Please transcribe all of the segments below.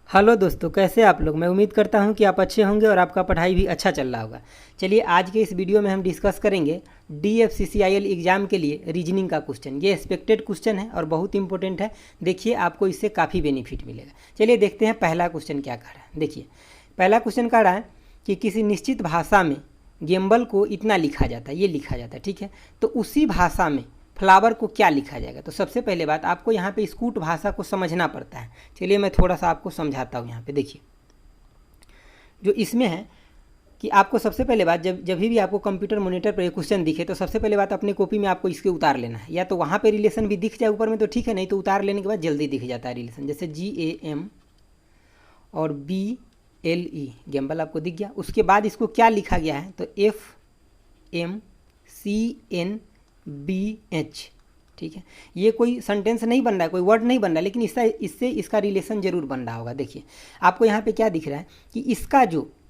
Hello दोस्तों, कैसे आप लोग। मैं उम्मीद करता हूं कि आप अच्छे होंगे और आपका पढ़ाई भी अच्छा चल रहा होगा। चलिए आज के इस वीडियो में हम डिस्कस करेंगे DFCCIL एग्ज़ाम के लिए रीजनिंग का क्वेश्चन। ये एक्सपेक्टेड क्वेश्चन है और बहुत इंपॉर्टेंट है। देखिए आपको इससे काफ़ी बेनिफिट मिलेगा। चलिए देखते हैं पहला क्वेश्चन क्या कह रहा है। देखिए पहला क्वेश्चन कह रहा है कि किसी निश्चित भाषा में गेम्बल को इतना लिखा जाता है, ये लिखा जाता है, ठीक है। तो उसी भाषा में फ्लावर को क्या लिखा जाएगा। तो सबसे पहले बात आपको यहाँ पे स्कूट भाषा को समझना पड़ता है। चलिए मैं थोड़ा सा आपको समझाता हूँ। यहाँ पे देखिए जो इसमें है कि आपको सबसे पहले बात जब भी आपको कंप्यूटर मॉनिटर पर क्वेश्चन दिखे तो सबसे पहले बात अपनी कॉपी में आपको इसके उतार लेना है। या तो वहाँ पे रिलेशन भी दिख जाए ऊपर में तो ठीक है, नहीं तो उतार लेने के बाद जल्दी दिख जाता है रिलेशन। जैसे GAM और BLE गेम्बल आपको दिख गया। उसके बाद इसको क्या लिखा गया है तो FMCNBH, ठीक है। ये कोई सेंटेंस नहीं बन रहा है, कोई वर्ड नहीं बन रहा है, लेकिन इससे इसका रिलेशन जरूर बन रहा होगा। देखिए आपको यहाँ पे क्या दिख रहा है कि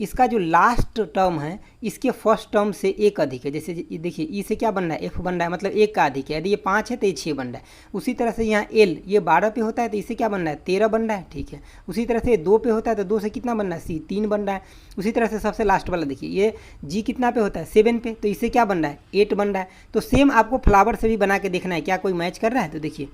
इसका जो लास्ट टर्म है इसके फर्स्ट टर्म से एक अधिक है। जैसे देखिए ई से क्या बन रहा है, F बन रहा है, मतलब एक का अधिक है। यदि ये 5 है तो ये 6 बन रहा है। उसी तरह से यहाँ L ये 12 पे होता है तो इससे क्या बन रहा है, 13 बन रहा है, ठीक है। उसी तरह से 2 पे होता है तो 2 से कितना बन रहा है, C 3 बन रहा है। उसी तरह से सबसे लास्ट वाला देखिए ये G कितना पे होता है, 7 पे, तो इससे क्या बन रहा है, 8 बन रहा है। तो सेम आपको फ्लावर से भी बना के देखना है क्या कोई मैच कर रहा है। तो देखिए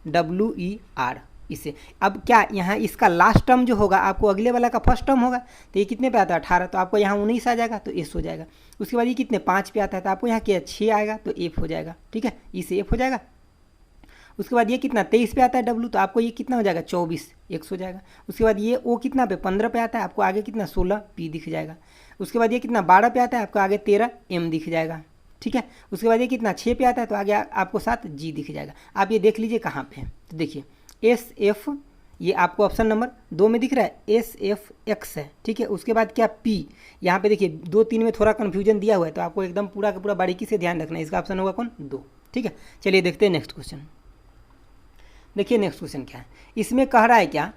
FLOWER इसे। अब क्या यहाँ इसका लास्ट टर्म जो होगा आपको अगले वाला का फर्स्ट टर्म होगा तो ये कितने पे आता है, 18, तो आपको यहाँ 19 आ जाएगा तो S हो जाएगा। उसके बाद ये कितने 5 पे आता है तो आपको यहाँ क्या 6 आएगा तो F हो जाएगा, ठीक है, E से F हो जाएगा। उसके बाद ये कितना 23 पे आता है W, तो आपको ये कितना हो जाएगा 24 X हो जाएगा। उसके बाद ये O कितना पे 15 पे आता है, आपको आगे कितना 16 P दिख जाएगा। उसके बाद ये कितना 12 पे आता है, आपको आगे 13 M दिख जाएगा, ठीक है। उसके बाद ये कितना 6 पे आता है तो आगे आपको 7 G दिख जाएगा। आप ये देख लीजिए कहाँ पे है। तो देखिए SF ये आपको ऑप्शन नंबर 2 में दिख रहा है, SFX है, ठीक है। उसके बाद क्या P, यहाँ पे देखिए 2 3 में थोड़ा कन्फ्यूजन दिया हुआ है तो आपको एकदम पूरा का पूरा बारीकी से ध्यान रखना है। इसका ऑप्शन होगा कौन, 2, ठीक है। चलिए देखते हैं नेक्स्ट क्वेश्चन। देखिए नेक्स्ट क्वेश्चन क्या है, इसमें कह रहा है क्या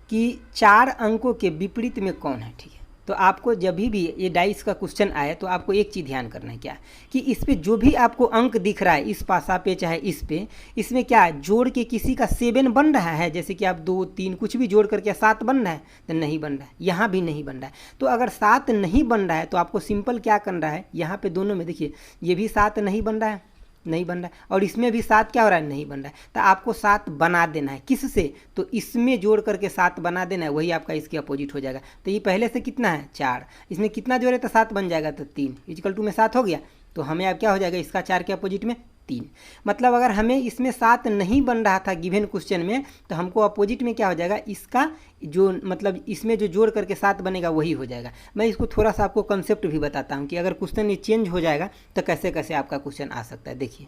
कि 4 अंकों के विपरीत में कौन है, ठीक है। तो आपको जब भी ये डाइस का क्वेश्चन आए तो आपको एक चीज़ ध्यान करना है क्या कि इस पे जो भी आपको अंक दिख रहा है इस पासा पे चाहे इस पे, इसमें क्या है जोड़ के किसी का 7 बन रहा है। जैसे कि आप 2 3 कुछ भी जोड़ करके 7 बन रहा है तो नहीं बन रहा है, यहाँ भी नहीं बन रहा है। तो अगर 7 नहीं बन रहा है तो आपको सिंपल क्या करना है, यहाँ पे दोनों में देखिए ये भी 7 नहीं बन रहा है, नहीं बन रहा है, और इसमें भी 7 क्या हो रहा है, नहीं बन रहा है। तो आपको 7 बना देना है, किससे, तो इसमें जोड़ करके 7 बना देना है, वही आपका इसके अपोजिट हो जाएगा। तो ये पहले से कितना है 4, इसमें कितना जोड़े तो 7 बन जाएगा, तो 3 इक्वल टू में 7 हो गया। तो हमें अब क्या हो जाएगा, इसका 4 के अपोजिट में 3। मतलब अगर हमें इसमें 7 नहीं बन रहा था गिवन क्वेश्चन में तो हमको अपोजिट में क्या हो जाएगा, इसका जो मतलब इसमें जो जोड़ करके 7 बनेगा वही हो जाएगा। मैं इसको थोड़ा सा आपको कंसेप्ट भी बताता हूँ कि अगर क्वेश्चन ये चेंज हो जाएगा तो कैसे कैसे आपका क्वेश्चन आ सकता है। देखिए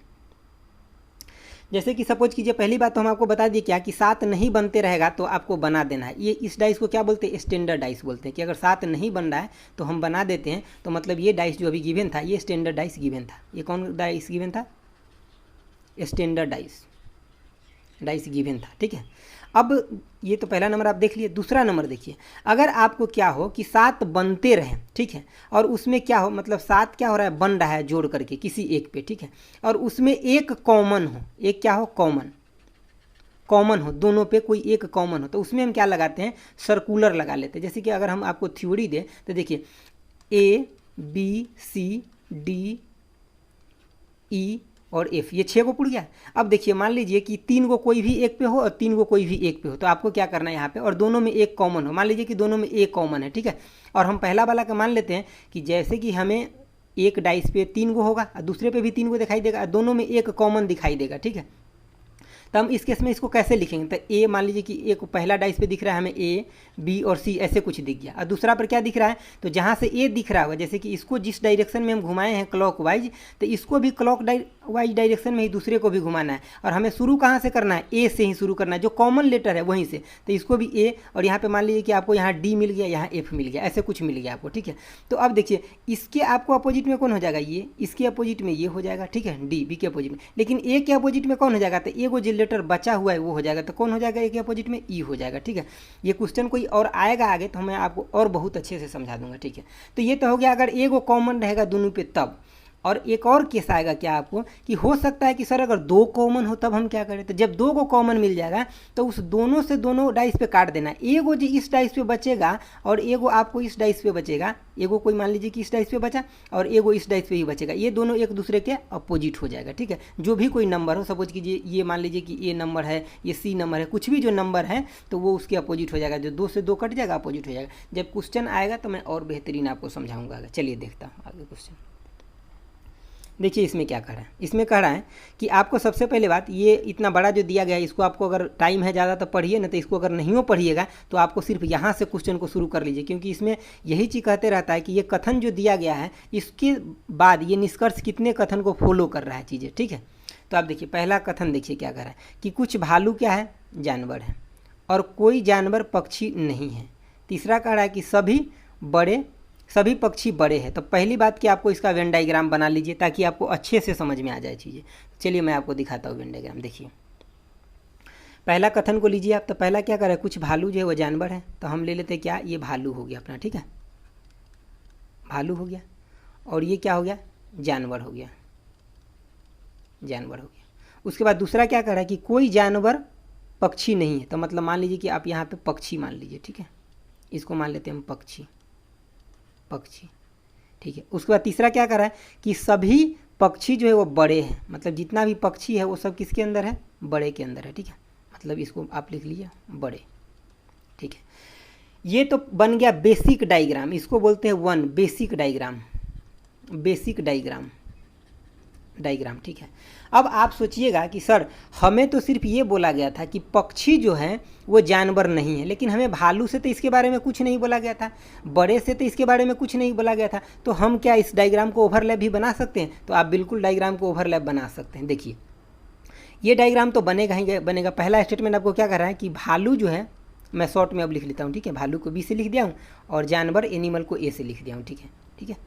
जैसे कि सपोज कीजिए पहली बात तो हम आपको बता दिए क्या कि 7 नहीं बनते रहेगा तो आपको बना देना है। ये इस डाइस को क्या बोलते हैं, स्टैंडर्ड डाइस बोलते हैं कि अगर 7 नहीं बन रहा है तो हम बना देते हैं। तो मतलब ये डाइस जो अभी गिवन था ये स्टैंडर्ड डाइस गिवन था। ये कौन डाइस गिवन था, स्टैंडर्ड डाइस गिवन था, ठीक है। अब ये तो पहला नंबर आप देख लिए। दूसरा नंबर देखिए, अगर आपको क्या हो कि 7 बनते रहें, ठीक है, और उसमें क्या हो मतलब 7 क्या हो रहा है, बन रहा है जोड़ करके किसी एक पे, ठीक है, और उसमें एक कॉमन हो, एक क्या हो कॉमन हो, दोनों पे कोई एक कॉमन हो, तो उसमें हम क्या लगाते हैं, सर्कुलर लगा लेते हैं। जैसे कि अगर हम आपको थ्योरी दें तो देखिए ABCDE और F ये 6 को पुड़ गया। अब देखिए मान लीजिए कि 3 को कोई भी एक पे हो और 3 को कोई भी एक पे हो, तो आपको क्या करना है यहाँ पे, और दोनों में एक कॉमन हो। मान लीजिए कि दोनों में एक कॉमन है, ठीक है, और हम पहला वाला का मान लेते हैं कि जैसे कि हमें एक डाइस पे 3 को होगा और दूसरे पे भी 3 को दिखाई देगा, दोनों में एक कॉमन दिखाई देगा, ठीक है। तो हम इस केस में इसको कैसे लिखेंगे, तो ए मान लीजिए कि एक पहला डाइस पे दिख रहा है हमें A B और C ऐसे कुछ दिख गया, और दूसरा पर क्या दिख रहा है, तो जहाँ से A दिख रहा होगा जैसे कि इसको जिस डायरेक्शन में हम घुमाए हैं क्लॉक वाइज, तो इसको भी क्लॉक वाइज डायरेक्शन में ही दूसरे को भी घुमाना है। और हमें शुरू कहाँ से करना है, A से ही शुरू करना है, जो कॉमन लेटर है वहीं से। तो इसको भी A, और यहाँ पर मान लीजिए कि आपको यहाँ D मिल गया, यहाँ F मिल गया, ऐसे कुछ मिल गया आपको, ठीक है। तो अब देखिए इसके आपको अपोजिट में कौन हो जाएगा, ये, इसके अपोजिट में ये हो जाएगा, ठीक है, D B के अपोजिट में। लेकिन A के अपोजिट में कौन हो जाएगा, तो ए को जो लेटर बचा हुआ है वो हो जाएगा, तो कौन हो जाएगा, ए के अपोजिट में E हो जाएगा, ठीक है। ये क्वेश्चन कोई और आएगा आगे तो मैं आपको और बहुत अच्छे से समझा दूंगा, ठीक है। तो ये तो हो गया अगर ए को कॉमन रहेगा दोनों पे तब। और एक और केस आएगा क्या आपको कि हो सकता है कि सर अगर 2 कॉमन हो तब हम क्या करें, तो जब 2 को कॉमन मिल जाएगा तो उस दोनों से दोनों डाइस पे काट देना, एगो जो इस डाइस पे बचेगा और एगो आपको इस डाइस पे बचेगा, एगो कोई मान लीजिए कि इस डाइस पे बचा और एगो इस डाइस पे ही बचेगा, ये दोनों एक दूसरे के अपोजिट हो जाएगा। ठीक है, जो भी कोई नंबर हो, सपोज कीजिए ये मान लीजिए कि ए नंबर है, ये सी नंबर है, कुछ भी जो नंबर है तो वो उसके अपोजिट हो जाएगा, जो 2 से 2 कट जाएगा अपोजिट हो जाएगा। जब क्वेश्चन आएगा तो मैं और बेहतरीन आपको समझाऊंगा। चलिए देखता हूँ आगे क्वेश्चन। देखिए इसमें क्या कह रहा है, इसमें कह रहा है कि आपको सबसे पहले बात ये इतना बड़ा जो दिया गया है इसको आपको अगर टाइम है ज़्यादा तो पढ़िए, ना तो इसको अगर नहीं हो पढ़िएगा तो आपको सिर्फ यहाँ से क्वेश्चन को शुरू कर लीजिए, क्योंकि इसमें यही चीज़ कहते रहता है कि ये कथन जो दिया गया है इसके बाद ये निष्कर्ष कितने कथन को फॉलो कर रहा है चीज़ें। ठीक है, तो आप देखिए पहला कथन देखिए क्या कह रहा है कि कुछ भालू क्या है, जानवर है, और कोई जानवर पक्षी नहीं है। तीसरा कह रहा है कि सभी पक्षी बड़े हैं। तो पहली बात कि आपको इसका वेन डायग्राम बना लीजिए ताकि आपको अच्छे से समझ में आ जाए चीज़ें। चलिए मैं आपको दिखाता हूँ वेन डायग्राम। देखिए पहला कथन को लीजिए आप, तो पहला क्या कर रहा है, कुछ भालू जो है वो जानवर है, तो हम ले लेते क्या, ये भालू हो गया अपना। ठीक है, भालू हो गया, और ये क्या हो गया, जानवर हो गया, जानवर हो गया। उसके बाद दूसरा क्या कर रहा है कि कोई जानवर पक्षी नहीं है, तो मतलब मान लीजिए कि आप यहाँ पे पक्षी मान लीजिए। ठीक है, इसको मान लेते हैं हम पक्षी। ठीक है, उसके बाद तीसरा क्या कर रहा है कि सभी पक्षी जो है वो बड़े हैं, मतलब जितना भी पक्षी है वो सब किसके अंदर है, बड़े के अंदर है। ठीक है, मतलब इसको आप लिख लीजिए बड़े। ठीक है, ये तो बन गया बेसिक डायग्राम, इसको बोलते हैं one basic diagram, basic diagram. ठीक है, अब आप सोचिएगा कि सर हमें तो सिर्फ ये बोला गया था कि पक्षी जो है वो जानवर नहीं है, लेकिन हमें भालू से तो इसके बारे में कुछ नहीं बोला गया था, बड़े से तो इसके बारे में कुछ नहीं बोला गया था, तो हम क्या इस डायग्राम को ओवरलैप भी बना सकते हैं? तो आप बिल्कुल डायग्राम को ओवरलैप बना सकते हैं। देखिए ये डायग्राम तो बनेगा ही बनेगा। पहला स्टेटमेंट आपको क्या कर रहा है कि भालू जो है, मैं शॉर्ट में अब लिख लेता हूँ। ठीक है, भालू को बी से लिख दिया हूँ और जानवर एनिमल को ए से लिख दिया हूँ। ठीक है, ठीक है,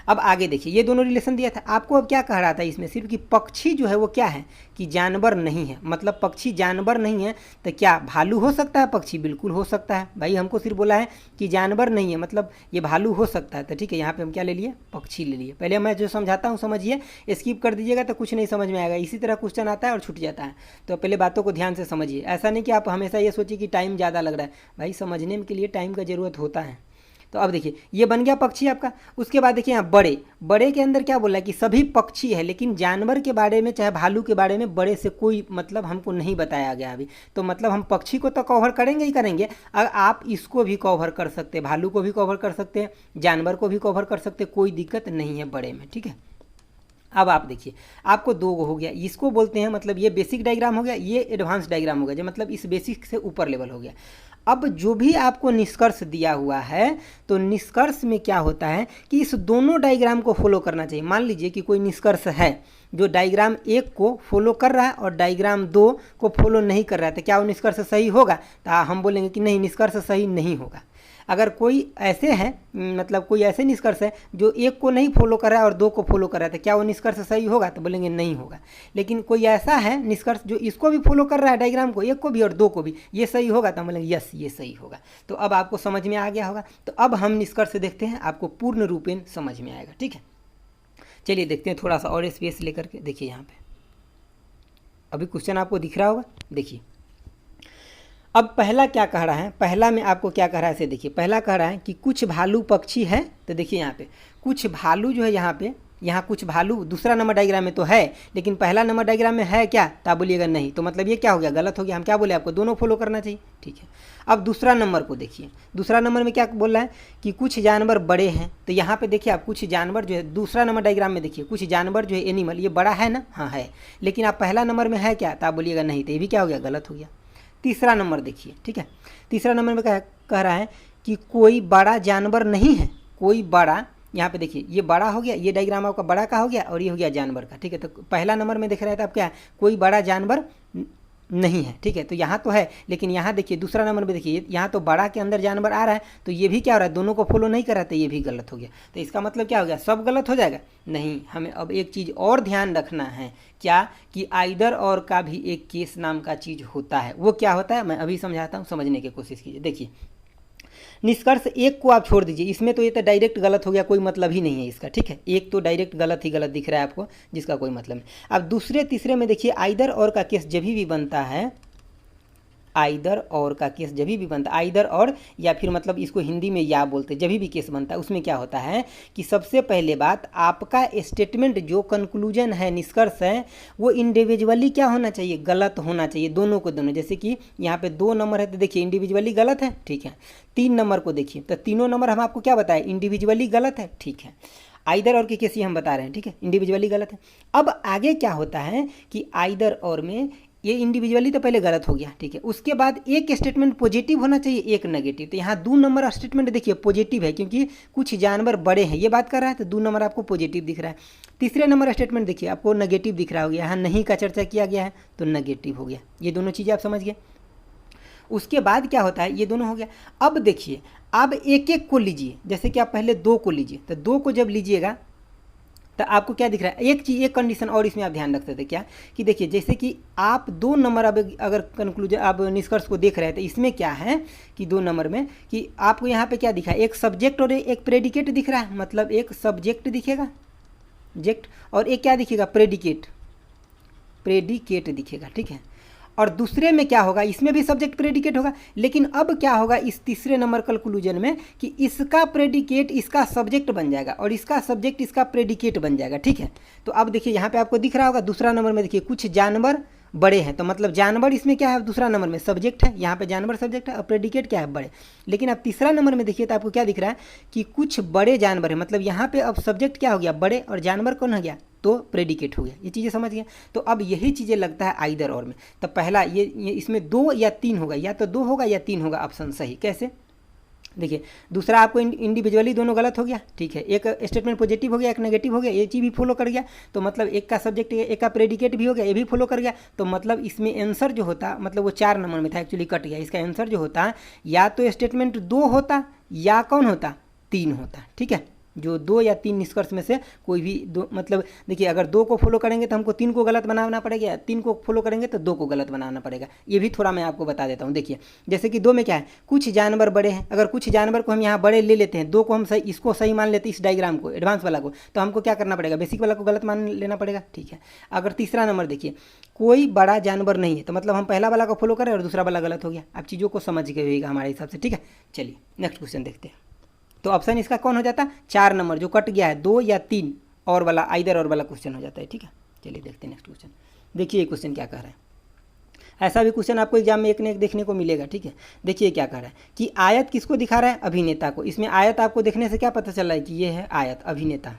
अब आगे देखिए ये दोनों रिलेशन दिया था आपको। अब क्या कह रहा था इसमें सिर्फ कि पक्षी जो है वो क्या है कि जानवर नहीं है, मतलब पक्षी जानवर नहीं है, तो क्या भालू हो सकता है पक्षी? बिल्कुल हो सकता है भाई, हमको सिर्फ बोला है कि जानवर नहीं है, मतलब ये भालू हो सकता है। तो ठीक है, यहाँ पे हम क्या ले लिए, पक्षी ले लिए। पहले मैं जो समझाता हूँ समझिए, स्किप कर दीजिएगा तो कुछ नहीं समझ में आएगा, इसी तरह क्वेश्चन आता है और छूट जाता है। तो पहले बातों को ध्यान से समझिए, ऐसा नहीं कि आप हमेशा ये सोचिए कि टाइम ज़्यादा लग रहा है, भाई समझने के लिए टाइम का ज़रूरत होता है। तो अब देखिए ये बन गया पक्षी आपका। उसके बाद देखिए यहाँ बड़े के अंदर क्या बोला है कि सभी पक्षी है, लेकिन जानवर के बारे में चाहे भालू के बारे में बड़े से कोई मतलब हमको नहीं बताया गया अभी। तो मतलब हम पक्षी को तो कवर करेंगे ही करेंगे, अगर आप इसको भी कवर कर सकते हैं, भालू को भी कवर कर सकते हैं, जानवर को भी कवर कर सकते हैं, कोई दिक्कत नहीं है बड़े में। ठीक है, अब आप देखिए आपको 2 हो गया, इसको बोलते हैं मतलब ये बेसिक डायग्राम हो गया, ये एडवांस डायग्राम हो गया, जो मतलब इस बेसिक से ऊपर लेवल हो गया। अब जो भी आपको निष्कर्ष दिया हुआ है तो निष्कर्ष में क्या होता है कि इस दोनों डायग्राम को फॉलो करना चाहिए। मान लीजिए कि कोई निष्कर्ष है जो डायग्राम 1 को फॉलो कर रहा है और डायग्राम 2 को फॉलो नहीं कर रहा है, तो क्या वो निष्कर्ष सही होगा? तो हम बोलेंगे कि नहीं, निष्कर्ष सही नहीं होगा। अगर कोई ऐसे है मतलब कोई ऐसे निष्कर्ष है जो 1 को नहीं फॉलो कर रहा है और 2 को फॉलो कर रहा है, तो क्या वो निष्कर्ष सही होगा? तो बोलेंगे नहीं होगा। लेकिन कोई ऐसा है निष्कर्ष जो इसको भी फॉलो कर रहा है, डायग्राम को 1 को भी और 2 को भी, ये सही होगा? तो हम बोलेंगे यस ये सही होगा। तो अब आपको समझ में आ गया होगा। तो अब हम निष्कर्ष देखते हैं, आपको पूर्ण रूपेण समझ में आएगा। ठीक है, चलिए देखते हैं थोड़ा सा और स्पेस लेकर के। देखिए यहाँ पे अभी क्वेश्चन आपको दिख रहा होगा। देखिए अब पहला क्या कह रहा है, पहला में आपको क्या कह रहा है, से देखिए पहला कह रहा है कि कुछ भालू पक्षी है। तो देखिए यहाँ पे कुछ भालू जो है, यहाँ कुछ भालू दूसरा नंबर डायग्राम में तो है, लेकिन पहला नंबर डायग्राम में है क्या? तो आप बोलिएगा नहीं, तो मतलब ये क्या हो गया, गलत हो गया। हम क्या बोले आपको, दोनों फॉलो करना चाहिए। ठीक है, अब दूसरा नंबर को देखिए, दूसरा नंबर में क्या बोल रहा है कि कुछ जानवर बड़े हैं। तो यहाँ पे देखिए आप कुछ जानवर जो है, दूसरा नंबर डायग्राम में देखिए कुछ जानवर जो है एनिमल, ये बड़ा है ना? हाँ है, लेकिन आप पहला नंबर में है क्या? तो आप बोलिएगा नहीं, तो ये भी क्या हो गया, गलत हो गया। तीसरा नंबर देखिए, ठीक है, तीसरा नंबर में कह रहा है कि कोई बड़ा जानवर नहीं है, कोई बड़ा, यहाँ पे देखिए ये बड़ा हो गया, ये डायग्राम आपका बड़ा का हो गया और ये हो गया जानवर का। ठीक है, तो पहला नंबर में देख रहे थे आप क्या, कोई बड़ा जानवर नहीं है। ठीक है, तो यहाँ तो है, लेकिन यहाँ देखिए दूसरा नंबर में देखिए यहाँ तो बड़ा के अंदर जानवर आ रहा है, तो ये भी क्या हो रहा है, दोनों को फॉलो नहीं कर रहा था, ये भी गलत हो गया। तो इसका मतलब क्या हो गया, सब गलत हो जाएगा? नहीं, हमें अब एक चीज़ और ध्यान रखना है, क्या कि आइदर और का भी एक केस नाम का चीज़ होता है। वो क्या होता है मैं अभी समझाता हूँ, समझने की कोशिश कीजिए। देखिए निष्कर्ष एक को आप छोड़ दीजिए, इसमें तो ये तो डायरेक्ट गलत हो गया, कोई मतलब ही नहीं है इसका, ठीक है। एक तो डायरेक्ट गलत ही गलत दिख रहा है आपको, जिसका कोई मतलब नहीं। अब दूसरे तीसरे में देखिए आइदर और का केस जब भी बनता है, आइदर और का केस जब भी बनता है, आइदर और या फिर मतलब इसको हिंदी में या बोलते, जब भी केस बनता है उसमें क्या होता है कि सबसे पहले बात आपका स्टेटमेंट जो कंक्लूजन है, निष्कर्ष है, वो इंडिविजुअली क्या होना चाहिए, गलत होना चाहिए, दोनों को दोनों। जैसे कि यहाँ पे 2 नंबर है तो देखिए इंडिविजुअली गलत है, ठीक है। 3 नंबर को देखिए तो तीनों नंबर हम आपको क्या बताए, इंडिविजुअली गलत है, ठीक है। आइदर और की केस ही हम बता रहे हैं, ठीक है, इंडिविजुअली गलत है। अब आगे क्या होता है कि आइदर और में ये इंडिविजुअली तो पहले गलत हो गया, ठीक है। उसके बाद एक स्टेटमेंट पॉजिटिव होना चाहिए, एक नेगेटिव। तो यहाँ 2 नंबर स्टेटमेंट देखिए पॉजिटिव है, क्योंकि कुछ जानवर बड़े हैं ये बात कर रहा है, तो 2 नंबर आपको पॉजिटिव दिख रहा है। तीसरे नंबर स्टेटमेंट देखिए आपको नेगेटिव दिख रहा हो गया, यहाँ नहीं का चर्चा किया गया है तो नेगेटिव हो गया। ये दोनों चीज़ें आप समझ गए। उसके बाद क्या होता है, ये दोनों हो गया। अब देखिए अब एक एक को लीजिए, जैसे कि आप पहले 2 को लीजिए, तो 2 को जब लीजिएगा तो आपको क्या दिख रहा है, एक चीज़, एक कंडीशन और इसमें आप ध्यान रख सकते हैं क्या, कि देखिए जैसे कि आप 2 नंबर अब अगर कंक्लूजन आप निष्कर्ष को देख रहे हैं तो इसमें क्या है कि 2 नंबर में कि आपको यहाँ पे क्या दिखा है, एक सब्जेक्ट और एक प्रेडिकेट दिख रहा है। मतलब एक सब्जेक्ट दिखेगा जेक्ट और एक क्या दिखेगा, प्रेडिकेट दिखेगा, ठीक है। और दूसरे में क्या होगा, इसमें भी सब्जेक्ट प्रेडिकेट होगा, लेकिन अब क्या होगा इस तीसरे नंबर कंक्लूजन में कि इसका प्रेडिकेट इसका सब्जेक्ट बन जाएगा और इसका सब्जेक्ट इसका प्रेडिकेट बन जाएगा, ठीक है। तो अब देखिए यहाँ पे आपको दिख रहा होगा दूसरा नंबर में देखिए कुछ जानवर बड़े हैं, तो मतलब जानवर इसमें क्या है, दूसरा नंबर में सब्जेक्ट है, यहाँ पे जानवर सब्जेक्ट है और प्रेडिकेट क्या है, बड़े। लेकिन अब तीसरा नंबर में देखिए तो आपको क्या दिख रहा है कि कुछ बड़े जानवर है, मतलब यहाँ पे अब सब्जेक्ट क्या हो गया, बड़े, और जानवर कौन हो गया, तो प्रेडिकेट हो गया। ये चीज़ें समझ गए। तो अब यही चीज़ें लगता है आइदर और में। तो पहला ये इसमें 2 या 3 होगा, या तो 2 होगा या 3 होगा, ऑप्शन सही। कैसे देखिए, दूसरा आपको इंडिविजुअली दोनों गलत हो गया, ठीक है। एक स्टेटमेंट पॉजिटिव हो गया, एक नेगेटिव हो गया, ये चीज़ भी फॉलो कर गया, तो मतलब एक का सब्जेक्ट एक का प्रेडिकेट भी हो गया, ये भी फॉलो कर गया। तो मतलब इसमें आंसर जो होता, मतलब वो 4 नंबर में था, एक्चुअली कट गया। इसका आंसर जो होता या तो स्टेटमेंट 2 होता या कौन होता, 3 होता, ठीक है। जो 2 या 3 निष्कर्ष में से कोई भी 2, मतलब देखिए अगर 2 को फॉलो करेंगे तो हमको 3 को गलत बनाना पड़ेगा, 3 को फॉलो करेंगे तो 2 को गलत बनाना पड़ेगा। ये भी थोड़ा मैं आपको बता देता हूँ। देखिए जैसे कि 2 में क्या है, कुछ जानवर बड़े हैं, अगर कुछ जानवर को हम यहाँ बड़े ले लेते हैं, 2 को हम सही इसको सही मान लेते हैं, इस डायग्राम को एडवांस वाला को, तो हमको क्या करना पड़ेगा, बेसिक वाला को गलत मान लेना पड़ेगा, ठीक है। अगर तीसरा नंबर देखिए कोई बड़ा जानवर नहीं है, तो मतलब हम पहला वाला को फॉलो करें और दूसरा वाला गलत हो गया। आप चीज़ों को समझ गए होगा हमारे हिसाब से, ठीक है। चलिए नेक्स्ट क्वेश्चन देखते हैं। तो ऑप्शन इसका कौन हो जाता है, 4 नंबर जो कट गया है, 2 या 3 और वाला, आइदर और वाला क्वेश्चन हो जाता है, ठीक है। चलिए देखते हैं नेक्स्ट क्वेश्चन। देखिए ये क्वेश्चन क्या कह रहा है, ऐसा भी क्वेश्चन आपको एग्जाम में एक न एक देखने को मिलेगा, ठीक है। देखिए क्या कह रहा है कि आयत किसको दिखा रहा है, अभिनेता को। इसमें आयत आपको देखने से क्या पता चल रहा है कि ये है आयत, अभिनेता,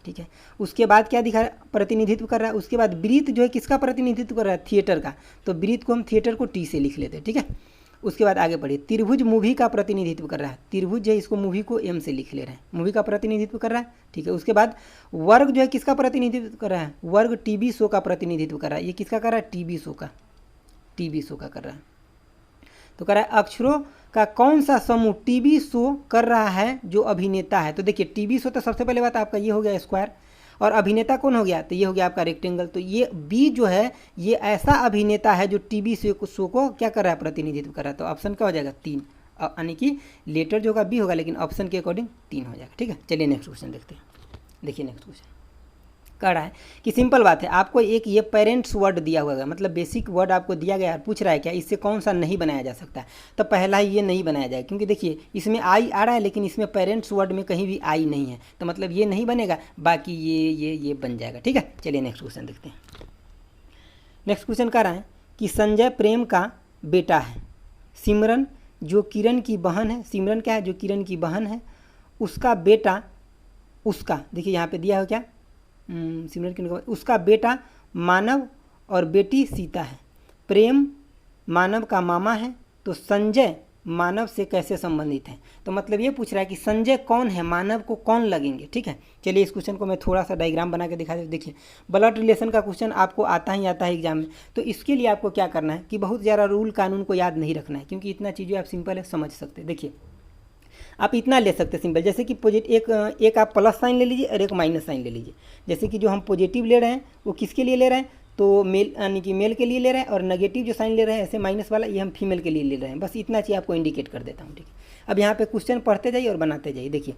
ठीक है। उसके बाद क्या दिखा रहा है, प्रतिनिधित्व कर रहा है। उसके बाद वृत्त जो है किसका प्रतिनिधित्व कर रहा है, थिएटर का, तो वृत्त को हम थिएटर को टी से लिख लेते हैं, ठीक है। उसके बाद आगे बढ़िए, त्रिभुज मूवी का प्रतिनिधित्व कर रहा है, त्रिभुज जो है इसको मूवी को एम से लिख ले रहे हैं, मूवी का प्रतिनिधित्व कर रहा है, ठीक है। उसके बाद वर्ग जो है किसका प्रतिनिधित्व कर रहा है, वर्ग टीवी शो का प्रतिनिधित्व कर रहा है। ये किसका कर रहा है, टीवी शो का कर रहा है। तो कर रहा है अक्षरों का कौन सा समूह टीवी शो कर रहा है जो अभिनेता है। तो देखिए टीवी शो तो सबसे पहले बात आपका ये हो गया स्क्वायर, और अभिनेता कौन हो गया, तो ये हो गया आपका रेक्टेंगल। तो ये बी जो है ये ऐसा अभिनेता है जो टीवी शो को क्या कर रहा है, प्रतिनिधित्व कर रहा है। तो ऑप्शन क्या हो जाएगा, 3, यानी कि लेटर जो होगा बी होगा, लेकिन ऑप्शन के अकॉर्डिंग 3 हो जाएगा, ठीक है। चलिए नेक्स्ट क्वेश्चन देखते हैं। देखिए नेक्स्ट क्वेश्चन कह रहा है कि सिंपल बात है, आपको एक ये पेरेंट्स वर्ड दिया हुआ है, मतलब बेसिक वर्ड आपको दिया गया है, पूछ रहा है क्या इससे कौन सा नहीं बनाया जा सकता है। तो पहला ही ये नहीं बनाया जाएगा, क्योंकि देखिए इसमें आई आ रहा है लेकिन इसमें पेरेंट्स वर्ड में कहीं भी आई नहीं है, तो मतलब ये नहीं बनेगा, बाकी ये बन जाएगा, ठीक है। चलिए नेक्स्ट क्वेश्चन देखते हैं। नेक्स्ट क्वेश्चन कह रहा है कि संजय प्रेम का बेटा है, सिमरन जो किरण की बहन है, सिमरन क्या है, जो किरण की बहन है, उसका बेटा, उसका देखिए यहाँ पे दिया हो क्या, सिमरन की, उसका बेटा मानव और बेटी सीता है। प्रेम मानव का मामा है, तो संजय मानव से कैसे संबंधित है। तो मतलब ये पूछ रहा है कि संजय कौन है, मानव को कौन लगेंगे, ठीक है। चलिए इस क्वेश्चन को मैं थोड़ा सा डायग्राम बना के दिखा देता हूं। देखिए ब्लड रिलेशन का क्वेश्चन आपको आता ही आता है एग्जाम में, तो इसके लिए आपको क्या करना है कि बहुत ज़्यादा रूल कानून को याद नहीं रखना है, क्योंकि इतना चीज़ें आप सिंपल है समझ सकते हैं। देखिए आप इतना ले सकते हैं सिंपल, जैसे कि एक आप प्लस साइन ले लीजिए और एक माइनस साइन ले लीजिए। जैसे कि जो हम पॉजिटिव ले रहे हैं वो किसके लिए ले रहे हैं, तो मेल यानी कि मेल के लिए ले रहे हैं, और नेगेटिव जो साइन ले रहे हैं ऐसे माइनस वाला, ये हम फीमेल के लिए ले रहे हैं। बस इतना चीज़ आपको इंडिकेट कर देता हूँ, ठीक है। अब यहाँ पे क्वेश्चन पढ़ते जाइए और बनाते जाइए। देखिए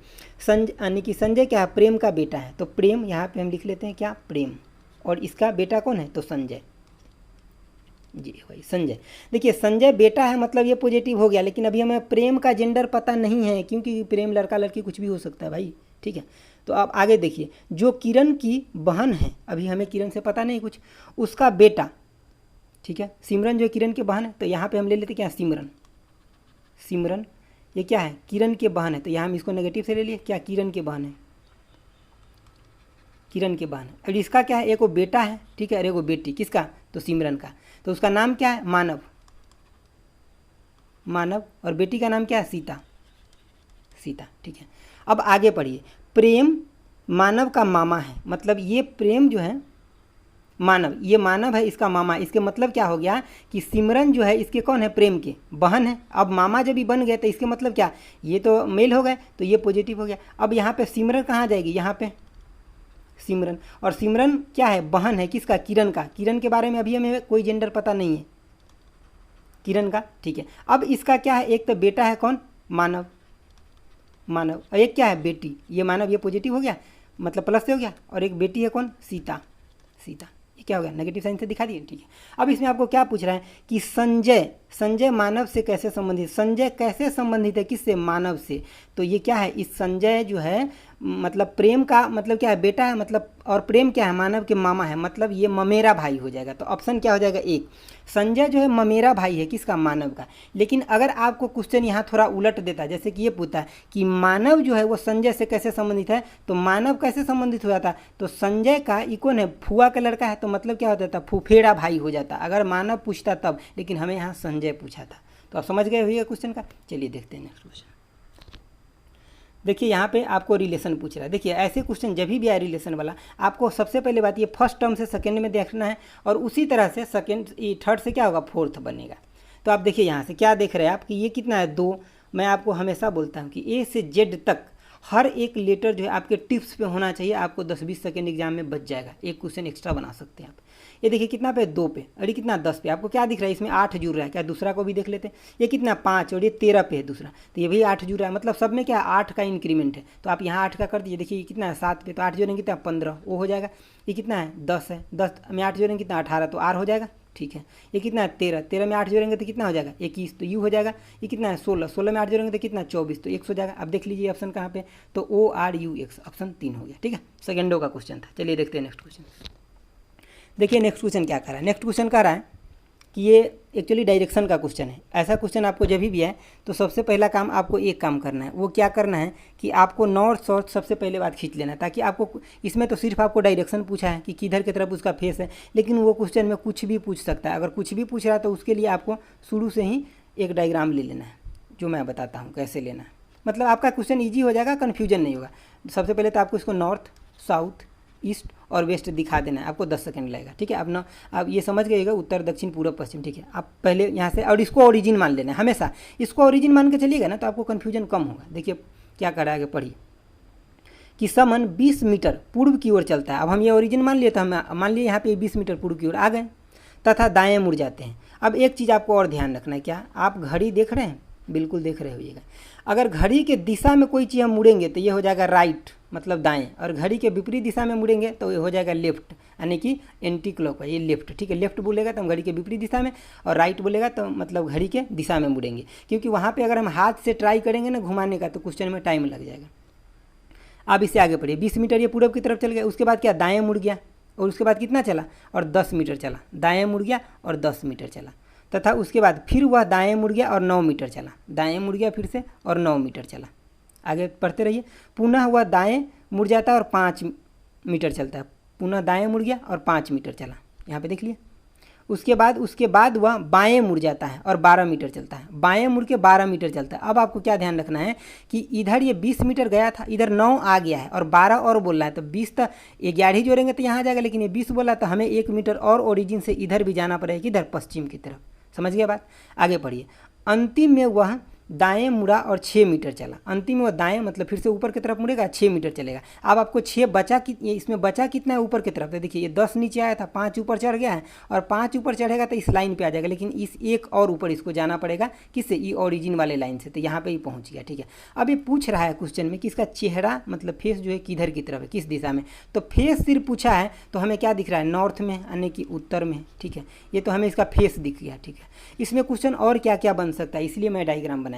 यानी कि संजय क्या है, प्रेम का बेटा है, तो प्रेम यहाँ पे हम लिख लेते हैं क्या, प्रेम, और इसका बेटा कौन है, तो संजय, जी भाई संजय। देखिए संजय बेटा है मतलब ये पॉजिटिव हो गया, लेकिन अभी हमें प्रेम का जेंडर पता नहीं है, क्योंकि प्रेम लड़का लड़की कुछ भी हो सकता है भाई, ठीक है। तो आप आगे देखिए, जो किरण की बहन है, अभी हमें किरण से पता नहीं कुछ, उसका बेटा, ठीक है, सिमरन जो किरण की बहन है, तो यहाँ पे हम ले लेते क्या, सिमरन, सिमरन ये क्या है, किरण के बहन है, तो यहाँ हम इसको नेगेटिव से ले लिए क्या, किरण के बहन है, किरण के बहन है। अब इसका क्या है, एक वो बेटा है, ठीक है, और एक वो बेटी, किसका, तो सिमरन का, तो उसका नाम क्या है, मानव, मानव, और बेटी का नाम क्या है, सीता, सीता, ठीक है। अब आगे पढ़िए, प्रेम मानव का मामा है, मतलब ये प्रेम जो है मानव, ये मानव है इसका मामा, इसके मतलब क्या हो गया कि सिमरन जो है इसके कौन है, प्रेम के बहन है। अब मामा जब भी बन गए तो इसके मतलब क्या, ये तो मेल हो गए, तो ये पॉजिटिव हो गया। अब यहाँ पे सिमरन कहाँ जाएगी, यहाँ पे सिमरन, और सिमरन क्या है, बहन है किसका, किरण का। किरण के बारे में अभी हमें कोई जेंडर पता नहीं है, किरण का, ठीक है। अब इसका क्या है, एक तो बेटा है कौन, मानव, मानव, और एक क्या है, बेटी, ये मानव, ये पॉजिटिव हो गया, मतलब प्लस से हो गया, और एक बेटी है कौन, सीता, सीता, ये क्या हो गया, नेगेटिव साइन से दिखा दिए, ठीक है। अब इसमें आपको क्या पूछ रहा है कि संजय, संजय मानव से कैसे संबंधित, संजय कैसे संबंधित है, किससे, मानव से। तो ये क्या है, इस संजय जो है मतलब प्रेम का मतलब क्या है, बेटा है, मतलब, और प्रेम क्या है, मानव के मामा है, मतलब ये ममेरा भाई हो जाएगा। तो ऑप्शन क्या हो जाएगा, एक, संजय जो है ममेरा भाई है किसका, मानव का। लेकिन अगर आपको क्वेश्चन यहाँ थोड़ा उलट देता, जैसे कि ये पूछता है कि मानव जो है वो संजय से कैसे संबंधित है, तो मानव कैसे संबंधित हो जाता, तो संजय का ये कौन है, फुआ का लड़का है, तो मतलब क्या हो जाता, फुफेड़ा भाई हो जाता, अगर मानव पूछता तब, लेकिन हमें यहाँ संजय पूछा था। तो आप समझ गए होइए क्वेश्चन का। चलिए देखते हैं नेक्स्ट क्वेश्चन। देखिए यहाँ पे आपको रिलेशन पूछ रहा है। देखिए ऐसे क्वेश्चन जब भी आए रिलेशन वाला, आपको सबसे पहले बात ये फर्स्ट टर्म से सेकंड में देखना है, और उसी तरह से सेकंड थर्ड से क्या होगा, फोर्थ बनेगा। तो आप देखिए यहाँ से क्या देख रहे हैं आप कि ये कितना है, 2। मैं आपको हमेशा बोलता हूँ कि ए से जेड तक हर एक लेटर जो है आपके टिप्स पे होना चाहिए, आपको 10-20 सेकंड एग्जाम में बच जाएगा, एक क्वेश्चन एक्स्ट्रा बना सकते हैं आप। ये देखिए कितना पे, 2 पे, और ये कितना 10 पे। आपको क्या दिख रहा है, इसमें 8 जुड़ रहा है क्या, दूसरा को भी देख लेते हैं। ये कितना 5, और ये 13 पे है दूसरा, तो ये भी 8 जुड़ रहा है, मतलब सब में क्या 8 का इंक्रीमेंट है। तो आप यहाँ 8 का कर दीजिए, देखिए कितना है 7 पे, तो 8 जोड़ेंगे कितना, 15, वो हो जाएगा। ये कितना है 10 है, 10 में 8 जोड़ेंगे कितना, 18, तो आर हो जाएगा, ठीक है। ये कितना है 13, 13 में 8 जोड़ेंगे तो कितना हो जाएगा, 21, तो यू हो जाएगा। ये कितना है 16, 16 में 8 जोड़ेंगे तो कितना, 24, तो एक्स हो जाएगा। अब देख लीजिए ऑप्शन कहाँ पे, तो ORUX, ऑप्शन 3 हो गया, ठीक है। सेकेंडो का क्वेश्चन था। चलिए देखते हैं नेक्स्ट क्वेश्चन। देखिए नेक्स्ट क्वेश्चन क्या कर रहा है, नेक्स्ट क्वेश्चन कह रहा है कि ये एक्चुअली डायरेक्शन का क्वेश्चन है। ऐसा क्वेश्चन आपको जब भी है तो सबसे पहला काम आपको एक काम करना है, वो क्या करना है कि आपको नॉर्थ साउथ सबसे पहले बात खींच लेना है, ताकि आपको इसमें तो सिर्फ आपको डायरेक्शन पूछा है कि किधर की तरफ उसका फेस है, लेकिन वो क्वेश्चन में कुछ भी पूछ सकता है। अगर कुछ भी पूछ रहा है तो उसके लिए आपको शुरू से ही एक डायग्राम ले लेना है, जो मैं बताता हूँ कैसे लेना है। मतलब आपका क्वेश्चन ईजी हो जाएगा, कन्फ्यूजन नहीं होगा। सबसे पहले तो आपको इसको नॉर्थ, साउथ, ईस्ट और वेस्ट दिखा देना है, आपको 10 सेकंड लगेगा, ठीक है। अब ना आप ये समझ गइएगा उत्तर, दक्षिण, पूर्व, पश्चिम, ठीक है। आप पहले यहाँ से, और इसको ओरिजिन मान लेना है, हमेशा इसको ओरिजिन मान के चलिएगा ना तो आपको कन्फ्यूजन कम होगा। देखिए क्या कर रहा है, आगे पढ़िए कि समन 20 मीटर पूर्व की ओर चलता है। अब हम ये ओरिजिन मान लिए, तो हम मान लिए यहाँ पे 20 मीटर पूर्व की ओर आ गए, तथा दाएँ मुड़ जाते हैं। अब एक चीज़ आपको और ध्यान रखना है, क्या आप घड़ी देख रहे हैं, बिल्कुल देख रहे होइएगा। अगर घड़ी के दिशा में कोई चीज़ हम मुड़ेंगे तो ये हो जाएगा राइट, मतलब दाएं, और घड़ी के विपरीत दिशा में मुड़ेंगे तो ये हो जाएगा लेफ्ट, यानी कि एंटी क्लॉकवाइज, ये लेफ्ट, ठीक है। लेफ्ट बोलेगा तो हम घड़ी के विपरीत दिशा में, और राइट बोलेगा तो मतलब घड़ी के दिशा में मुड़ेंगे, क्योंकि वहाँ पे अगर हम हाथ से ट्राई करेंगे ना घुमाने का तो क्वेश्चन में टाइम लग जाएगा। अब इससे आगे पढ़िए, 20 मीटर ये पूरब की तरफ चल गया, उसके बाद क्या दाएँ मुड़ गया, और उसके बाद कितना चला, और 10 मीटर चला, दाएँ मुड़ गया और 10 मीटर चला, तथा उसके बाद फिर वह दाएँ मुड़ गया और 9 मीटर चला, दाएँ मुड़ गया फिर से और 9 मीटर चला। आगे पढ़ते रहिए, पुनः वह दाएँ मुड़ जाता है और 5 मीटर चलता है, पुनः दाएँ मुड़ गया और 5 मीटर चला, यहाँ पे देख लिए। उसके बाद वह बाएँ मुड़ जाता है और 12 मीटर चलता है, बाएँ मुड़ के 12 मीटर चलता है। अब आपको क्या ध्यान रखना है कि इधर ये 20 मीटर गया था, इधर 9 आ गया है और 12 और बोल रहा है, तो 20 तो 11 जोड़ेंगे तो यहाँ आ जाएगा, लेकिन ये 20 बोला तो हमें 1 मीटर और ओरिजिन से इधर भी जाना पड़ेगा, इधर पश्चिम की तरफ। समझ गया बात। आगे पढ़िए, अंतिम में वह दाएं मुड़ा और 6 मीटर चला। अंतिम में दाएं मतलब फिर से ऊपर की तरफ मुड़ेगा, 6 मीटर चलेगा। अब आपको 6 बचा इसमें बचा कितना है ऊपर की तरफ, तो देखिए ये 10 नीचे आया था, 5 ऊपर चढ़ गया है, और 5 ऊपर चढ़ेगा तो इस लाइन पे आ जाएगा, लेकिन इस एक और ऊपर इसको जाना पड़ेगा, किससे, ये ओरिजिन वाले लाइन से, तो यहाँ पे ही पहुँच गया। ठीक है, अब ये पूछ रहा है क्वेश्चन में कि इसका चेहरा मतलब फेस जो है किधर की तरफ है, किस दिशा में, तो फेस सिर्फ पूछा है तो हमें क्या दिख रहा है, नॉर्थ में यानी कि उत्तर में। ठीक है, ये तो हमें इसका फेस दिख गया। ठीक है, इसमें क्वेश्चन और क्या क्या बन सकता है, इसलिए मैं डायग्राम बनाया।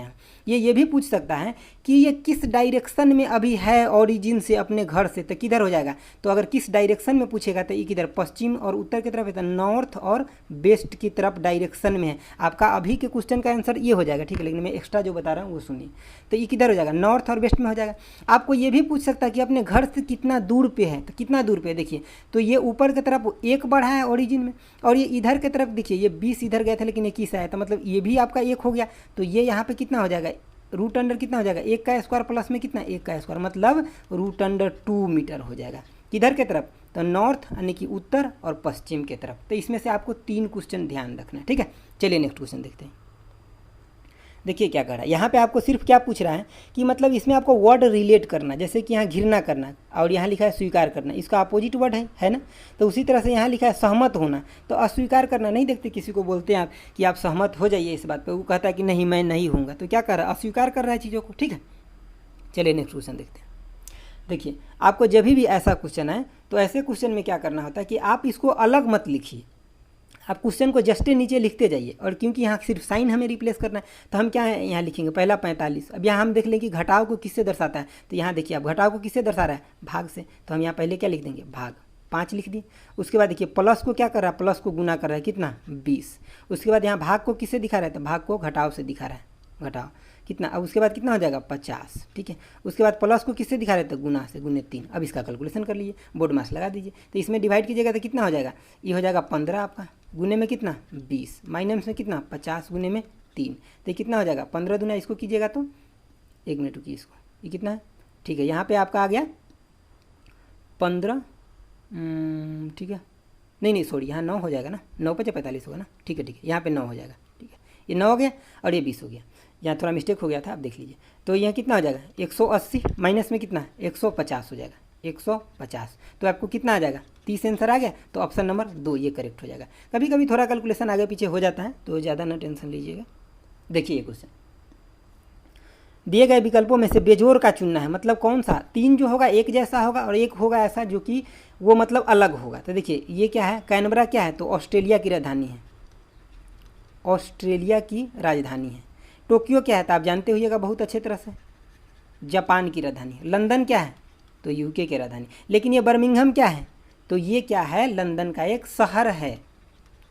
ये भी पूछ सकता है कि ये किस डायरेक्शन में अभी है ओरिजिन से अपने घर से, तो किधर हो जाएगा, तो अगर किस डायरेक्शन में पूछेगा तो ये किधर, पश्चिम और उत्तर की तरफ है, तो नॉर्थ और वेस्ट की तरफ डायरेक्शन में है। आपका अभी के क्वेश्चन का आंसर ये हो जाएगा। ठीक है, लेकिन मैं एक्स्ट्रा जो बता रहा हूँ वो सुनिए, तो ये किधर हो जाएगा, नॉर्थ और वेस्ट में हो जाएगा। आपको ये भी पूछ सकता है कि अपने घर से कितना दूर पे है, तो कितना दूर पे है, देखिए तो ये ऊपर की तरफ 1 बढ़ा है ओरिजिन में, और ये इधर की तरफ देखिए ये 20 इधर गए थे लेकिन 21 आया था, मतलब ये भी आपका 1 हो गया, तो ये यहाँ पे कितना हो जाएगा, रूट अंडर कितना हो जाएगा, 1 का स्क्वायर प्लस में कितना, 1 का स्क्वायर, मतलब रूट अंडर 2 मीटर हो जाएगा। किधर के तरफ, तो नॉर्थ यानी कि उत्तर और पश्चिम के तरफ। तो इसमें से आपको 3 क्वेश्चन ध्यान रखना है। ठीक है, चलिए नेक्स्ट क्वेश्चन देखते हैं। देखिए क्या कर रहा है यहाँ पे, आपको सिर्फ क्या पूछ रहा है कि मतलब इसमें आपको वर्ड रिलेट करना, जैसे कि यहाँ घृणा करना और यहाँ लिखा है स्वीकार करना, इसका अपोजिट वर्ड है ना, तो उसी तरह से यहाँ लिखा है सहमत होना, तो अस्वीकार करना नहीं देखते किसी को बोलते हैं आप कि आप सहमत हो जाइए इस बात पर, वो कहता है कि नहीं मैं नहीं हूँगा, तो क्या कर रहा है, अस्वीकार कर रहा है चीज़ों को। ठीक है, चलिए नेक्स्ट क्वेश्चन देखते हैं। देखिए आपको जब भी ऐसा क्वेश्चन आए तो ऐसे क्वेश्चन में क्या करना होता है कि आप इसको अलग मत लिखिए, आप क्वेश्चन को जस्ट नीचे लिखते जाइए, और क्योंकि यहाँ सिर्फ साइन हमें रिप्लेस करना है तो हम क्या है यहाँ लिखेंगे, पहला 45। अब यहाँ हम देख लें कि घटाव को किससे दर्शाता है, तो यहाँ देखिए अब घटाव को किससे दर्शा रहा है, भाग से, तो हम यहाँ पहले क्या लिख देंगे, भाग, 5 लिख दिए। उसके बाद देखिए प्लस को क्या कर रहा है, प्लस को गुना कर रहा है, कितना, 20। उसके बाद यहाँ भाग को किससे दिखा रहा है, तो भाग को घटाव से दिखा रहा है, घटाव कितना, अब उसके बाद कितना हो जाएगा, 50। ठीक है, उसके बाद प्लस को किससे दिखा रहे थे, गुना से, गुने 3। अब इसका कैलकुलेशन कर लीजिए, बोर्ड मास लगा दीजिए, तो इसमें डिवाइड कीजिएगा तो कितना हो जाएगा, ये हो जाएगा 15 आपका, गुने में कितना 20, माइनस में कितना 50 गुने में 3, तो कितना हो जाएगा 15 दूना, इसको कीजिएगा तो 1 मिनट रुकिए, इसको ये कितना है, ठीक है, यहाँ पे आपका आ गया 15, ठीक है, नहीं सॉरी यहाँ 9 हो जाएगा ना, 9 × 45 होगा ना, ठीक है, यहाँ पे 9 हो जाएगा। ठीक है, ये 9 हो गया और ये 20 हो गया, यहाँ थोड़ा मिस्टेक हो गया था, आप देख लीजिए, तो यहाँ कितना हो जाएगा 180 माइनस में कितना 150 हो जाएगा, 150, तो आपको कितना आ जाएगा 30 आंसर आ गया, तो ऑप्शन नंबर 2 ये करेक्ट हो जाएगा। कभी कभी थोड़ा कैलकुलेशन आगे पीछे हो जाता है तो ज़्यादा ना टेंशन लीजिएगा। देखिए ये क्वेश्चन, दिए गए विकल्पों में से बेजोड़ का चुनना है, मतलब कौन सा, 3 जो होगा एक जैसा होगा और एक होगा ऐसा जो कि वो मतलब अलग होगा। तो देखिए ये क्या है, कैनबरा क्या है, तो ऑस्ट्रेलिया की राजधानी है, ऑस्ट्रेलिया की राजधानी है। टोक्यो क्या है, तो आप जानते होइएगा बहुत अच्छे तरह से, जापान की राजधानी है। लंदन क्या है, तो यूके की राजधानी। लेकिन ये बर्मिंघम क्या है, तो ये क्या है, लंदन का एक शहर है,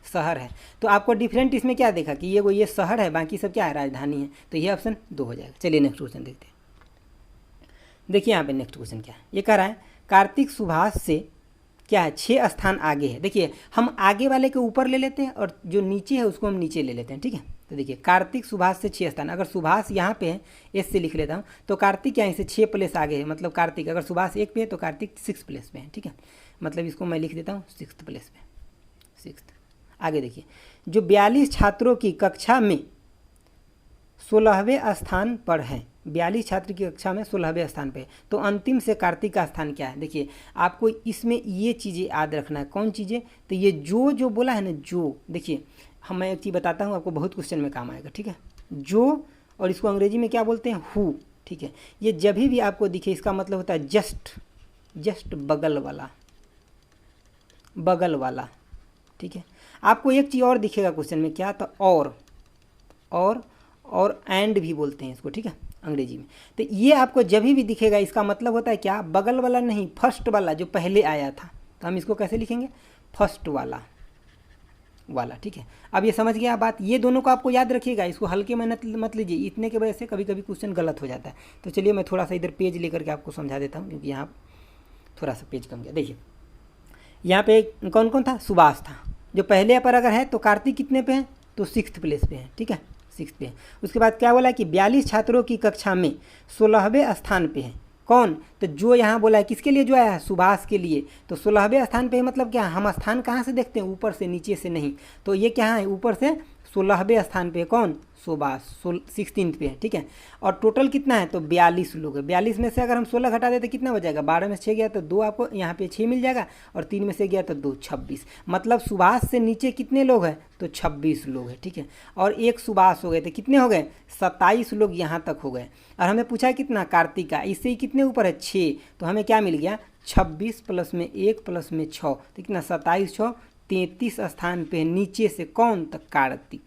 शहर है। तो आपको डिफरेंट इसमें क्या देखा कि ये शहर है, बाकी सब क्या है, राजधानी है, तो ये ऑप्शन 2 हो जाएगा। चलिए नेक्स्ट क्वेश्चन देखते हैं। देखिए यहाँ पे नेक्स्ट क्वेश्चन क्या है, ये कह रहा है कार्तिक सुभाष से क्या है 6 स्थान आगे है। देखिए हम आगे वाले के ऊपर ले लेते हैं और जो नीचे है उसको हम नीचे ले लेते हैं। ठीक है, तो देखिए कार्तिक सुभाष से 6 स्थान, अगर सुभाष यहाँ पे है, एस से लिख लेता हूँ, तो कार्तिक यहाँ से 6 प्लेस आगे है, मतलब कार्तिक अगर सुभाष 1 पे है तो कार्तिक 6 प्लेस पे है। ठीक है, मतलब इसको मैं लिख देता हूँ 6th प्लेस पे, 6th। आगे देखिए, जो 42 छात्रों की कक्षा में 16वें स्थान पर है, 42 छात्र की कक्षा में 16वें स्थान पे, तो अंतिम से कार्तिक का स्थान क्या है। देखिए आपको इसमें ये चीज़ें याद रखना है, कौन चीज़ें, तो ये जो बोला है ना, जो, देखिए मैं एक चीज़ बताता हूँ आपको, बहुत क्वेश्चन में काम आएगा। ठीक है, जो, और इसको अंग्रेजी में क्या बोलते हैं, हु। ठीक है, ये जब भी आपको दिखे इसका मतलब होता है जस्ट बगल वाला, बगल वाला। ठीक है, आपको एक चीज़ और दिखेगा क्वेश्चन में, क्या, तो और एंड भी बोलते हैं इसको। ठीक है, अंग्रेजी में। तो ये आपको जब भी दिखेगा इसका मतलब होता है क्या, बगल वाला नहीं, फर्स्ट वाला जो पहले आया था, तो हम इसको कैसे लिखेंगे, फर्स्ट वाला। ठीक है, अब ये समझ गया बात, ये दोनों को आपको याद रखिएगा, इसको हल्के में मत लीजिए, इतने के वजह से कभी कभी क्वेश्चन गलत हो जाता है। तो चलिए मैं थोड़ा सा इधर पेज लेकर के आपको समझा देता हूँ, क्योंकि यहाँ थोड़ा सा पेज कम गया। देखिए यहाँ पे कौन कौन था, सुभाष था, जो पहले पर अगर है तो कार्तिक कितने पे है, तो 6th प्लेस पे है। ठीक है, 6th पे है। उसके बाद क्या बोला कि 42 छात्रों की कक्षा में 16वें स्थान पे है, कौन, तो जो यहाँ बोला है किसके लिए जो आया है, सुभाष के लिए, तो 16वें स्थान पे मतलब क्या, हम स्थान कहाँ से देखते हैं, ऊपर से, नीचे से नहीं, तो ये क्या है, ऊपर से 16वें स्थान पे कौन, सुभाष 16 पे है, ठीक है। और टोटल कितना है, तो 42 लोग है। 42 में से अगर हम 16 घटा दें तो कितना हो जाएगा, 12 में से 6 गया तो 2 आपको यहाँ पे 6 मिल जाएगा, और 3 में से गया तो 2, 26। मतलब सुभाष से नीचे कितने लोग हैं, तो 26 लोग हैं, ठीक है। और एक सुभाष हो गए तो कितने हो गए, 27 लोग यहाँ तक हो गए। और हमें पूछा है कितना, कार्तिक का, इससे ही कितने ऊपर है, 6, तो हमें क्या मिल गया, 26 प्लस में 1 प्लस में 6, तो कितना, 27 6 33 स्थान पे नीचे से कौन, तक कार्तिक,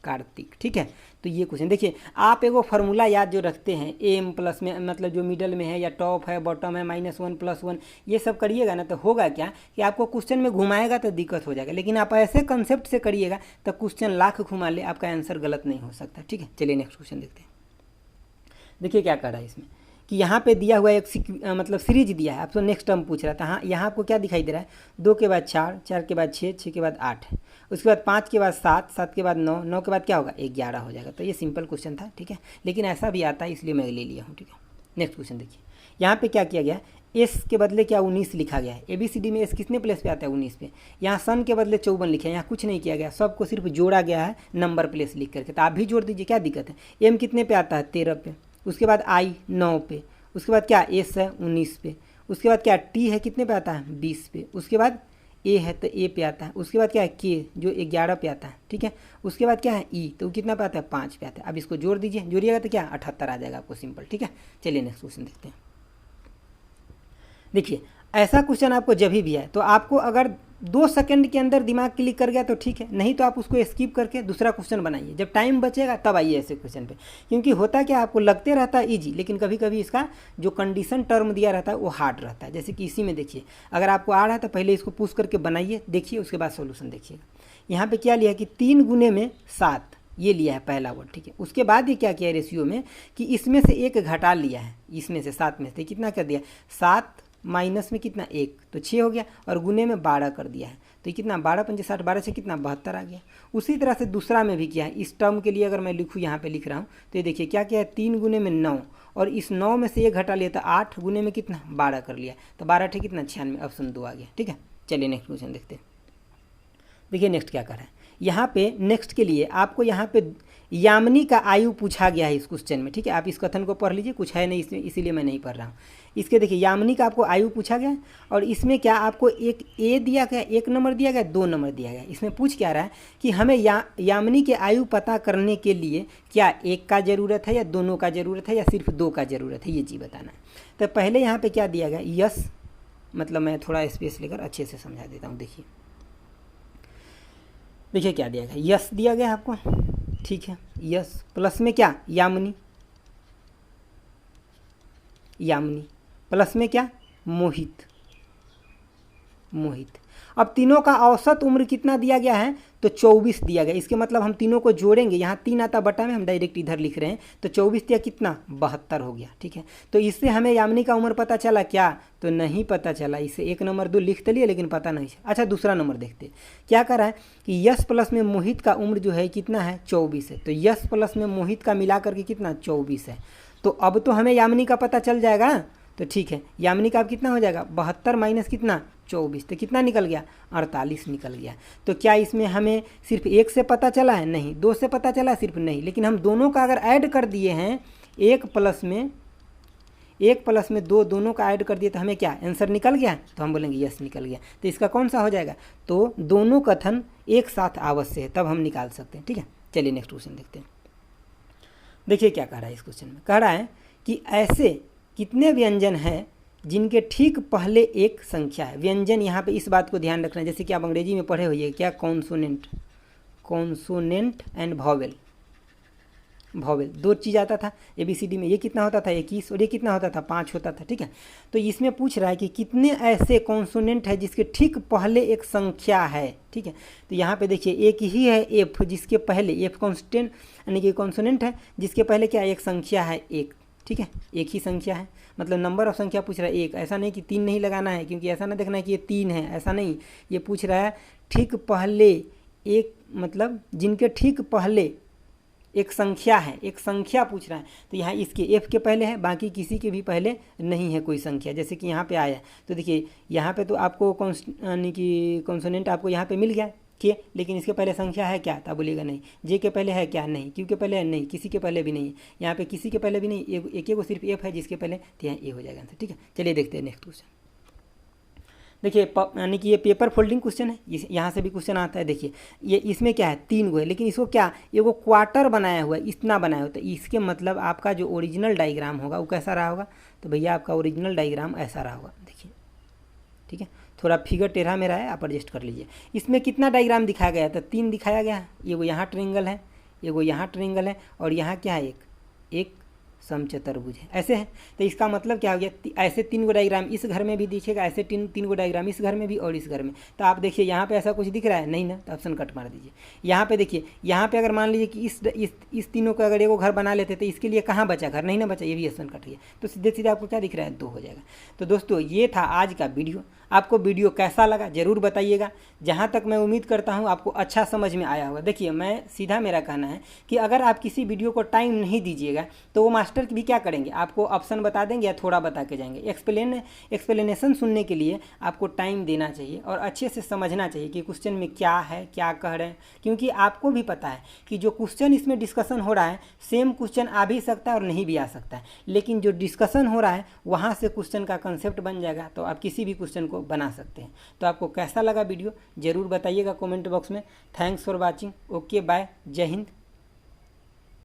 कार्तिक, ठीक है। तो ये क्वेश्चन देखिए, आप एगो फार्मूला याद जो रखते हैं, एम प्लस में मतलब जो मिडल में है या टॉप है बॉटम है, -1 +1, ये सब करिएगा ना तो होगा क्या कि आपको क्वेश्चन में घुमाएगा तो दिक्कत हो जाएगा। लेकिन आप ऐसे कंसेप्ट से करिएगा तो क्वेश्चन लाख घुमा ले, आपका आंसर गलत नहीं हो सकता, ठीक है। चलिए नेक्स्ट क्वेश्चन देखते हैं। देखिए क्या कर रहा है इसमें कि यहाँ पे दिया हुआ एक मतलब सीरीज दिया है, आपको नेक्स्ट टर्म पूछ रहा था। हाँ, यहाँ आपको क्या दिखाई दे रहा है, 2 के बाद 4, 4 के बाद 6, 6 के बाद 8 है, उसके बाद 5 के बाद 7, 7 के बाद 9, 9 के बाद क्या होगा, 11 हो जाएगा। तो ये सिंपल क्वेश्चन था, ठीक है, लेकिन ऐसा भी आता है इसलिए मैं ले लिया हूँ, ठीक है। नेक्स्ट क्वेश्चन देखिए, यहाँ पे क्या किया गया, एस के बदले क्या 19 लिखा गया है। ABCD में एस कितने प्लेस पे आता है, 19 पे। यहाँ सन के बदले 54 लिखे हैं, यहाँ कुछ नहीं किया गया, सबको सिर्फ जोड़ा गया है नंबर प्लेस लिख करके। तो आप भी जोड़ दीजिए, क्या दिक्कत है। एम कितने पे आता है, 13 पे, उसके बाद आई 9 पे, उसके बाद क्या एस है 19 पे, उसके बाद क्या टी है कितने पे आता है, 20 पे, उसके बाद ए है तो ए पे आता है, उसके बाद क्या है के जो 11 पे आता है, ठीक है। उसके बाद क्या है ई, तो कितना पे आता है, 5 पे आता है। अब इसको जोड़ दीजिए, जोड़िएगा तो क्या 78 आ जाएगा आपको, सिंपल, ठीक है। चलिए नेक्स्ट क्वेश्चन देखते हैं। देखिए ऐसा क्वेश्चन आपको जब भी है तो आपको अगर 2 सेकंड के अंदर दिमाग क्लिक कर गया तो ठीक है, नहीं तो आप उसको स्किप करके दूसरा क्वेश्चन बनाइए। जब टाइम बचेगा तब आइए ऐसे क्वेश्चन पे, क्योंकि होता क्या आपको लगते रहता है इजी, लेकिन कभी कभी इसका जो कंडीशन टर्म दिया रहता है वो हार्ड रहता है। जैसे कि इसी में देखिए, अगर आपको आ रहा है तो पहले इसको पुश करके बनाइए, देखिए, उसके बाद सोल्यूशन देखिएगा। यहाँ पर क्या लिया कि 3 गुने में 7, ये लिया है पहला वर्ड, ठीक है। उसके बाद ये क्या किया रेशियो में कि इसमें से एक घटा लिया है, इसमें से 7 में से कितना कर दिया, 7 माइनस में कितना 1, तो 6 हो गया, और गुने में 12 कर दिया है, तो ये कितना 12 पंजे 60, 12 से कितना 72 आ गया। उसी तरह से दूसरा में भी किया है, इस टर्म के लिए अगर मैं लिखूँ, यहाँ पे लिख रहा हूँ, तो ये देखिए क्या किया है, 3 गुने में 9, और इस 9 में से 1 घटा लिया, तो 8 गुने में कितना 12 कर लिया, तो 12 ठीक कितना 96, ऑप्शन 2 आ गया, ठीक है। चलिए नेक्स्ट क्वेश्चन देखते हैं। देखिए नेक्स्ट क्या कर रहा है, यहाँ पे नेक्स्ट के लिए आपको यहाँ पे यामिनी का आयु पूछा गया है इस क्वेश्चन में, ठीक है। आप इस कथन को पढ़ लीजिए, कुछ है नहीं इसमें, इसीलिए मैं नहीं पढ़ रहा हूँ। इसके देखिए यामिनी का आपको आयु पूछा गया है, और इसमें क्या आपको एक ए दिया गया, 1 नंबर दिया गया, 2 नंबर दिया गया। इसमें पूछ क्या रहा है कि हमें यामिनी के आयु पता करने के लिए क्या 1 का ज़रूरत है या दोनों का ज़रूरत है या सिर्फ 2 का ज़रूरत है, ये चीज़ बताना है। तो पहले यहाँ पर क्या दिया गया, यस, मतलब मैं थोड़ा स्पेस लेकर अच्छे से समझा देता हूँ। देखिए देखिए क्या दिया गया, यस दिया गया आपको, ठीक है। यस प्लस में क्या यामिनी, यामिनी प्लस में क्या मोहित, मोहित। अब तीनों का औसत उम्र कितना दिया गया है, तो 24 दिया गया। इसके मतलब हम तीनों को जोड़ेंगे, यहाँ 3 आता बटा में, हम डायरेक्ट इधर लिख रहे हैं, तो 24 दिया कितना 72 हो गया, ठीक है। तो इससे हमें यामिनी का उम्र पता चला क्या, तो नहीं पता चला। इसे 1 नंबर 2 लिख तो लिए लेकिन पता नहीं चला। अच्छा दूसरा नंबर देखते क्या कर रहा है कि यस प्लस में मोहित का उम्र जो है कितना है 24 है, तो यस प्लस में मोहित का मिला करके कितना 24 है। तो अब तो हमें यामिनी का पता चल जाएगा, तो ठीक है। यामिनी का अब कितना हो जाएगा 72 माइनस कितना 24, तो कितना निकल गया 48 निकल गया। तो क्या इसमें हमें सिर्फ 1 से पता चला है, नहीं। 2 से पता चला सिर्फ, नहीं। लेकिन हम दोनों का अगर ऐड कर दिए हैं, 1 प्लस में 2 दोनों का ऐड कर दिए, तो हमें क्या आंसर निकल गया, तो हम बोलेंगे यस निकल गया। तो इसका कौन सा हो जाएगा, तो दोनों कथन एक साथ आवश्यक है, तब हम निकाल सकते हैं, ठीक है। चलिए नेक्स्ट क्वेश्चन देखते हैं। देखिए क्या कह रहा है इस क्वेश्चन में, कह रहा है कि ऐसे कितने व्यंजन हैं जिनके ठीक पहले एक संख्या है। व्यंजन यहाँ पे इस बात को ध्यान रखना है, जैसे कि आप अंग्रेजी में पढ़े हुए क्या consonant, consonant and vowel. Vowel 2 चीज़ आता था ABCD में, ये कितना होता था 21 और ये कितना होता था 5 होता था, ठीक है। तो इसमें पूछ रहा है कि कितने ऐसे कॉन्सोनेंट है जिसके ठीक पहले एक संख्या है, ठीक है। तो यहाँ पे देखिए एक ही है एफ, जिसके पहले एफ कॉन्स्टेंट यानी कि कॉन्सोनेंट है जिसके पहले क्या एक संख्या है 1, ठीक है। एक ही संख्या है, मतलब नंबर ऑफ संख्या पूछ रहा है 1, ऐसा नहीं कि 3 नहीं लगाना है, क्योंकि ऐसा ना देखना है कि ये 3 है, ऐसा नहीं। ये पूछ रहा है ठीक पहले एक, मतलब जिनके ठीक पहले एक संख्या है, एक संख्या पूछ रहा है। तो यहाँ इसके एफ के पहले है, बाकी किसी के भी पहले नहीं है कोई संख्या। जैसे कि यहाँ पे आया, तो देखिए यहाँ पे तो आपको यानी कि कॉन्सोनेंट आपको यहाँ पे मिल गया, के, लेकिन इसके पहले संख्या है क्या, तब बोलिएगा नहीं। जे के पहले है क्या, नहीं। क्यू के पहले है, नहीं। किसी के पहले भी नहीं है, यहाँ पे किसी के पहले भी नहीं, एक को सिर्फ एफ है जिसके पहले, तो यहाँ ए हो जाएगा आंसर। ठीक है, चलिए देखते हैं नेक्स्ट क्वेश्चन। देखिए यानी कि ये पेपर फोल्डिंग क्वेश्चन है, यहाँ से भी क्वेश्चन आता है। देखिए ये इसमें क्या है, 3 गो है, लेकिन इसको क्या ये वो क्वार्टर बनाया हुआ है, इतना बनाया हुआ है, तो इसके मतलब आपका जो ओरिजिनल डायग्राम होगा वो कैसा रहा होगा, तो भैया आपका ओरिजिनल डायग्राम ऐसा रहा होगा। देखिए ठीक है, थोड़ा फिगर टेढ़ा मेरा है, आप एडजस्ट कर लीजिए। इसमें कितना डायग्राम दिखाया गया है, तो 3 दिखाया गया है। ये वो यहाँ ट्रायंगल है, ये वो यहाँ ट्रायंगल है, और यहाँ क्या है, एक समचतुर्भुज है, ऐसे है। तो इसका मतलब क्या हो गया, ऐसे 3 गो डायग्राम इस घर में भी दिखेगा, ऐसे 3 गो डायग्राम इस घर में भी और इस घर में। तो आप देखिए यहाँ पे ऐसा कुछ दिख रहा है नहीं ना, तो ऑप्शन कट मार दीजिए। यहाँ पे देखिए, यहाँ पे अगर मान लीजिए कि इस तीनों का अगर एगो घर बना लेते तो इसके लिए कहाँ बचा घर, नहीं ना बचा, ये भी ऑप्शन कट गया। तो सीधे सीधे आपको क्या दिख रहा है, 2 हो जाएगा। तो दोस्तों ये था आज का वीडियो। आपको वीडियो कैसा लगा ज़रूर बताइएगा। जहाँ तक मैं उम्मीद करता हूँ आपको अच्छा समझ में आया होगा। देखिए मैं सीधा मेरा कहना है कि अगर आप किसी वीडियो को टाइम नहीं दीजिएगा तो वो मास्टर भी क्या करेंगे, आपको ऑप्शन बता देंगे या थोड़ा बता के जाएंगे। एक्सप्लेनेशन सुनने के लिए आपको टाइम देना चाहिए और अच्छे से समझना चाहिए कि क्वेश्चन में क्या है, क्या कह रहे हैं, क्योंकि आपको भी पता है कि जो क्वेश्चन इसमें डिस्कशन हो रहा है सेम क्वेश्चन आ भी सकता है और नहीं भी आ सकता है, लेकिन जो डिस्कशन हो रहा है वहाँ से क्वेश्चन का कंसेप्ट बन जाएगा, तो आप किसी भी क्वेश्चन को बना सकते हैं। तो आपको कैसा लगा वीडियो ज़रूर बताइएगा कमेंट बॉक्स में। Thanks for watching. Okay bye, जय हिंद।